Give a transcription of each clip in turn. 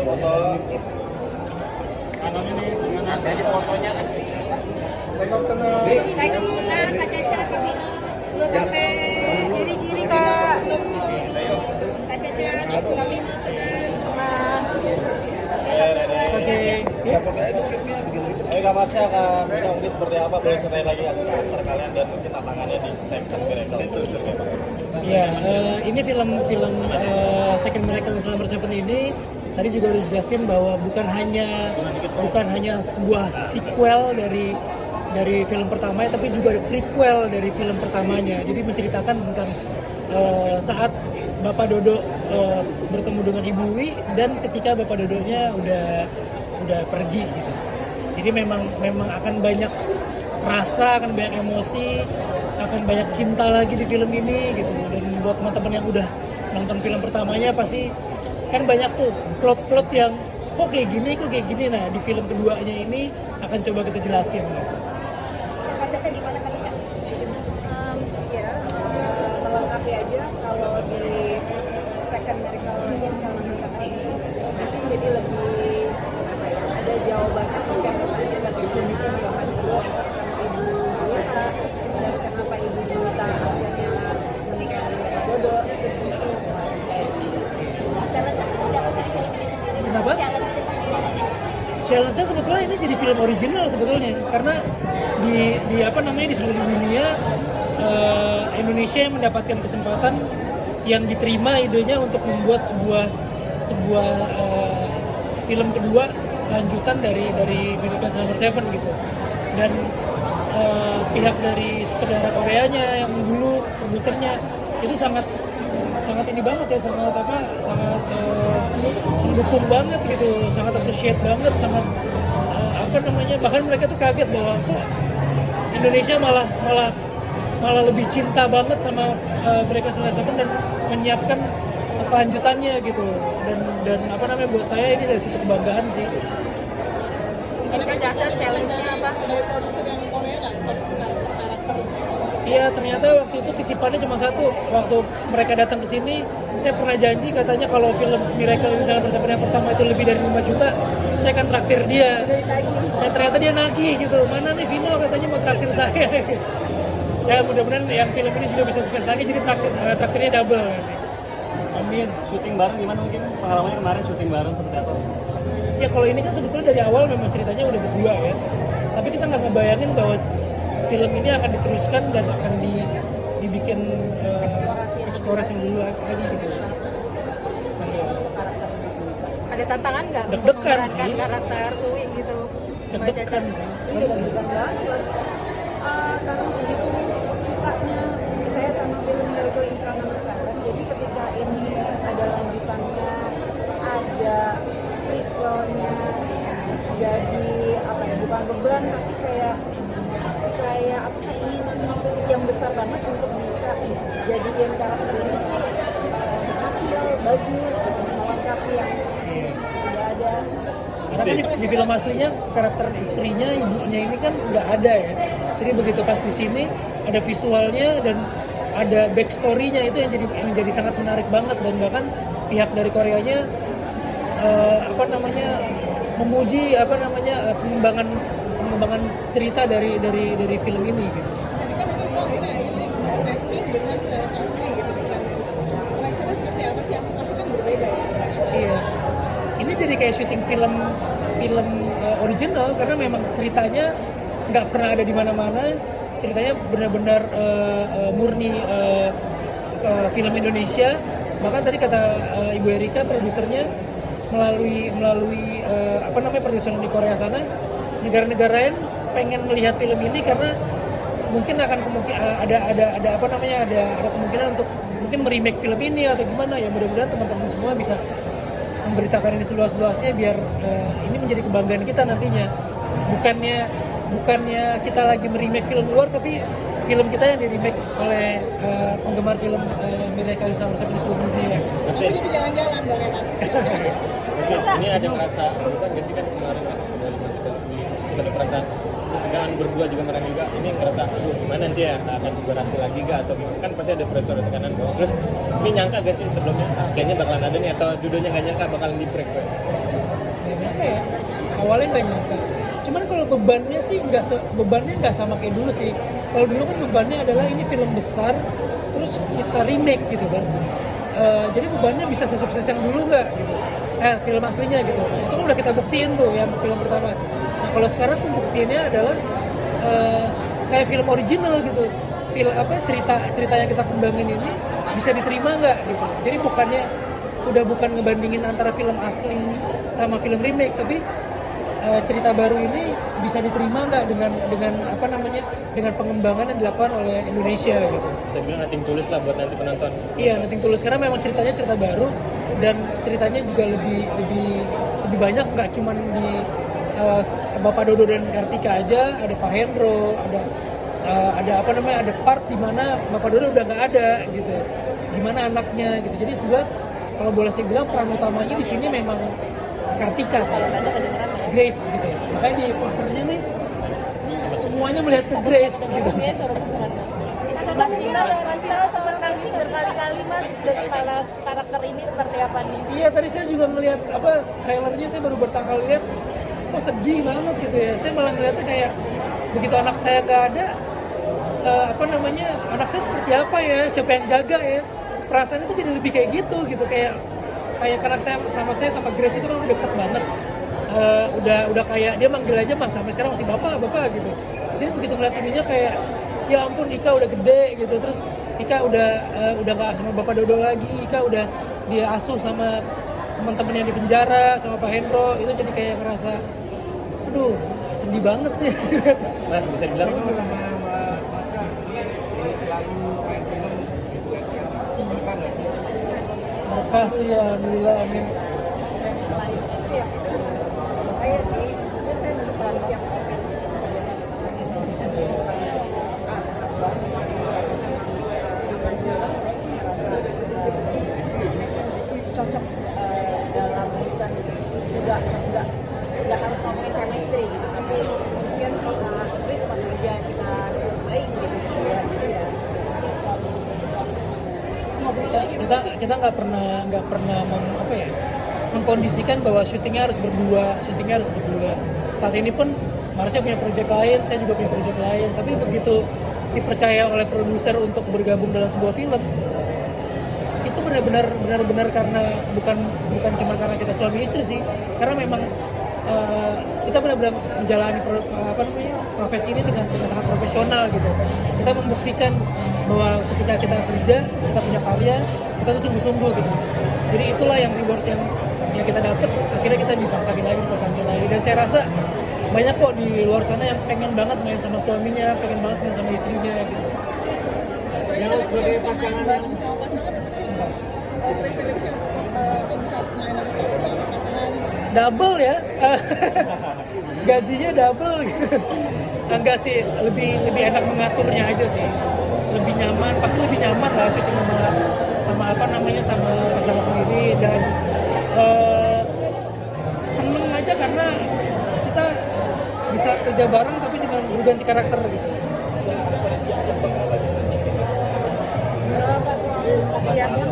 foto. Kanan ini, ada di fotonya kan. Tengok tengah. Kak Caca, Kak Vino. Sampai kiri-kiri Kak. Kak Caca, Kak Vino. Oke. Kak Marsha, Kak Vino, ini seperti apa? Boleh ceritain lagi nggak sih antara kalian dan mungkin tantangannya di Second Miracle itu seperti apa? Iya, ini film Second Miracle in Slumber 7 ini tadi juga udah dijelasin bahwa bukan hanya sebuah sequel dari film pertamanya, tapi juga ada prequel dari film pertamanya. Jadi menceritakan tentang saat Bapak Dodo bertemu dengan Ibu Wi dan ketika Bapak Dodonya udah pergi gitu. Jadi memang akan banyak rasa, akan banyak emosi, akan banyak cinta lagi di film ini gitu. Dan buat teman-teman yang udah nonton film pertamanya pasti kan banyak tuh plot-plot yang kok kayak gini. Nah di film keduanya ini akan coba kita jelasin. Kak Caca gimana Kak Caca? Melengkapi aja kalau di Second Miracle in Slumber 7 ini jadi lebih ada jawabannya bagaimana Bapak Dodo bisa ketemu Ibu Juwita dan kenapa Ibu Juwita akhirnya menikah dengan Bapak Dodo itu di situ. Challenge seperti apa sih di film ini sendiri? Kenapa? Challenge sendiri. Challenge-nya sebetulnya ini jadi film original sebetulnya karena di seluruh dunia Indonesia yang mendapatkan kesempatan yang diterima idenya untuk membuat sebuah film kedua lanjutan dari Miracle in Slumber 7 gitu. Dan pihak dari sutradara Koreanya yang dulu produsernya itu sangat ini banget ya, sangat mendukung banget gitu, sangat appreciate banget, sangat bahkan mereka tuh kaget bahwa kok Indonesia malah lebih cinta banget sama Miracle in Slumber 7 dan menyiapkan kelanjutannya gitu. Dan buat saya ini dari satu kebanggaan sih. Mungkin Kak Caca challenge-nya apa? Dari produser yang Korea nggak karakter. Iya, ternyata waktu itu titipannya cuma satu. Waktu mereka datang ke sini, saya pernah janji katanya kalau film Miracle in Slumber 7 yang pertama itu lebih dari 5 juta, saya akan traktir dia. Dan ternyata dia nagih gitu. Mana nih Vino katanya mau traktir saya. Ya mudah-mudahan yang film ini juga bisa sukses lagi, jadi traktirnya double. Amin. Syuting bareng gimana mungkin? Pengalamannya kemarin syuting bareng seperti apa? Ya kalau ini kan sebetulnya dari awal memang ceritanya udah berdua ya. Tapi kita nggak ngebayangin bahwa film ini akan diteruskan dan akan dibikin eksplorasi dulu lagi gitu. Ada tantangan nggak untuk Deg-degan memerankan sih. karakter Uwi gitu? Mbak Caca? Deg-degan sih. Iya, deg-degan banget. Karena segitu sukanya saya sama film Miracle in Slumber 7. Jadi ketika ini ada lanjutannya, ada prequelnya, jadi bukan beban tapi kayak keinginan yang besar banget untuk bisa jadiin karakter ini berhasil, bagus gitu, melengkapi yang udah ada. Karena kan di film aslinya karakter istrinya, ibunya ini kan nggak ada ya. Jadi begitu pas di sini ada visualnya dan ada backstory-nya, itu yang jadi sangat menarik banget. Dan bahkan pihak dari Koreanya memuji pengembangan cerita dari film ini gitu. Jadi kan ini acting dengan film asli gitu kan. Rasanya seperti apa sih? Pasti kan berbeda ya. Iya. Ini jadi kayak syuting film original karena memang ceritanya nggak pernah ada di mana-mana. Ceritanya benar-benar murni film Indonesia. Bahkan tadi kata Ibu Erika produsernya melalui produser di Korea sana, negara-negara lain pengen melihat film ini karena mungkin ada kemungkinan untuk mungkin meremake film ini atau gimana ya. Mudah-mudahan teman-teman semua bisa memberitakan ini seluas-luasnya biar ini menjadi kebanggaan kita nantinya. Bukannya kita lagi meremake film luar, tapi film kita yang di-remake oleh penggemar film Miracle in Slumber 7 di seluruh dunia. Jadi di jalan-jalan boleh kan? Ini ada perasa, bukan gak sih kan kemarin kan kita ada perasaan terus dengan berdua juga mereka juga ini ngerasa aduh gimana nanti ya akan berhasil lagi gak atau gimana, kan pasti ada pressure ada tekanan bawah. Terus ini nyangka gak sih sebelumnya kayaknya bakalan ada nih atau judulnya gak nyangka bakalan di break apa ya, awalnya nggak nyangka. Cuman kalau bebannya sih bebannya nggak sama kayak dulu sih. Kalau dulu kan bebannya adalah ini film besar, terus kita remake gitu kan. Jadi bebannya bisa sesukses yang dulu nggak gitu. Film aslinya gitu. Nah, itu kan udah kita buktiin tuh yang film pertama. Nah kalau sekarang pembuktiannya adalah kayak film original gitu. Cerita yang kita kembangin ini bisa diterima nggak gitu. Jadi bukan ngebandingin antara film asli sama film remake, tapi cerita baru ini bisa diterima nggak dengan pengembangan yang dilakukan oleh Indonesia gitu. Saya bilang nothing tulus lah buat nanti penonton. Iya, nothing tulus karena memang ceritanya cerita baru dan ceritanya juga lebih banyak, nggak cuma di Bapak Dodo dan Kartika aja, ada Pak Hendro, ada part di mana Bapak Dodo udah nggak ada gitu. Gimana anaknya gitu. Jadi sebenarnya kalau boleh saya bilang peran utamanya di sini memang Kartika sih. Grace gitu ya. Makanya di posternya nih semuanya melihat ke Grace gitu. Mas Dina rasa tentang berkali-kali Mas dari karakter ini seperti apa nih? Iya, tadi saya juga ngelihat trailernya, saya baru bertanggal lihat, kok sedih banget gitu ya. Saya malah ngeliatnya kayak begitu anak saya nggak ada, anak saya seperti apa ya, siapa yang jaga ya. Perasaan itu jadi lebih kayak gitu kayak anak saya sama Grace itu kan udah deket banget. Udah kayak dia manggil aja Mas, sampai sekarang masih bapak gitu. Jadi begitu ngeliat ininya kayak ya ampun, Ika udah gede gitu, terus Ika udah nggak sama Bapak Dodo lagi, Ika udah dia asuh sama teman-teman yang di penjara, sama Pak Hendro, itu jadi kayak ngerasa aduh sedih banget sih. Mas bisa bilang sama Mbak Masya selalu main film gitu kan, berkah nggak sih? Berkah sih ya, alhamdulillah, amin. Dan selain itu ya kita, kalau saya sih, maksudnya saya menikmati setiap proses bersama-sama Mas suami. Alhamdulillah saya sih merasa cocok dalam bukan nggak harus ngomongin chemistry gitu, tapi mungkin ritme kerja kita cukup baik gitu ya. Jadi ya selalu ngobrol lagi. Kita nggak pernah mengkondisikan bahwa syutingnya harus berdua. Saat ini pun Marsha punya proyek lain, saya juga punya proyek lain, tapi begitu dipercaya oleh produser untuk bergabung dalam sebuah film, itu benar-benar karena bukan cuma karena kita suami istri sih, karena memang kita benar-benar menjalani profesi ini dengan sangat profesional gitu. Kita membuktikan bahwa ketika kita kerja, kita punya karya, kita tuh sungguh-sungguh gitu. Jadi itulah yang reward yang kita dapat. Akhirnya kita dipasangin lagi. Dan saya rasa banyak kok di luar sana yang pengen banget main sama suaminya, pengen banget main sama istrinya gitu. Yang sebagai pasangan yang double ya, gajinya double gitu. Enggak sih, lebih enak mengaturnya aja sih, lebih nyaman, pasti lebih nyaman lah syuting sama pasangan sendiri, dan seneng aja karena kita bisa kerja bareng tapi dengan berganti karakter gitu. Nggak selalu, kadang-kadang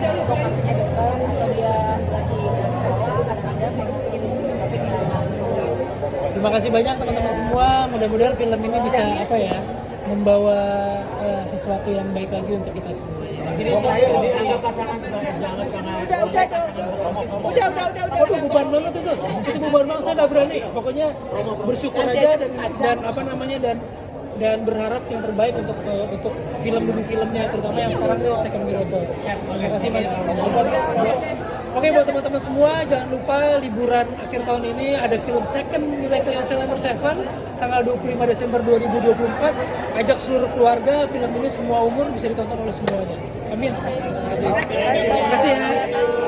kalau lokasinya dekat atau dia lagi ke sekolah, kadang-kadang kayak mungkin sih, tapi nggak. Terima kasih banyak teman-teman semua. Mudah-mudahan film ini bisa membawa sesuatu yang baik lagi untuk kita semua. dianggap pasangan sebagai jangan karena Udah. Aduh, beban banget itu beban banget, saya nggak berani. Pokoknya bersyukur aja dan berharap yang terbaik untuk film demi filmnya, terutama yang sekarang ini Second Miracle. Terima kasih Mas. Oke, buat teman-teman semua, jangan lupa liburan akhir tahun ini ada film Second Miracle yang Nomor 7 tanggal 25 Desember 2024. Ajak seluruh keluarga, film ini semua umur bisa ditonton oleh semuanya. Amin. Terima kasih. Terima kasih ya.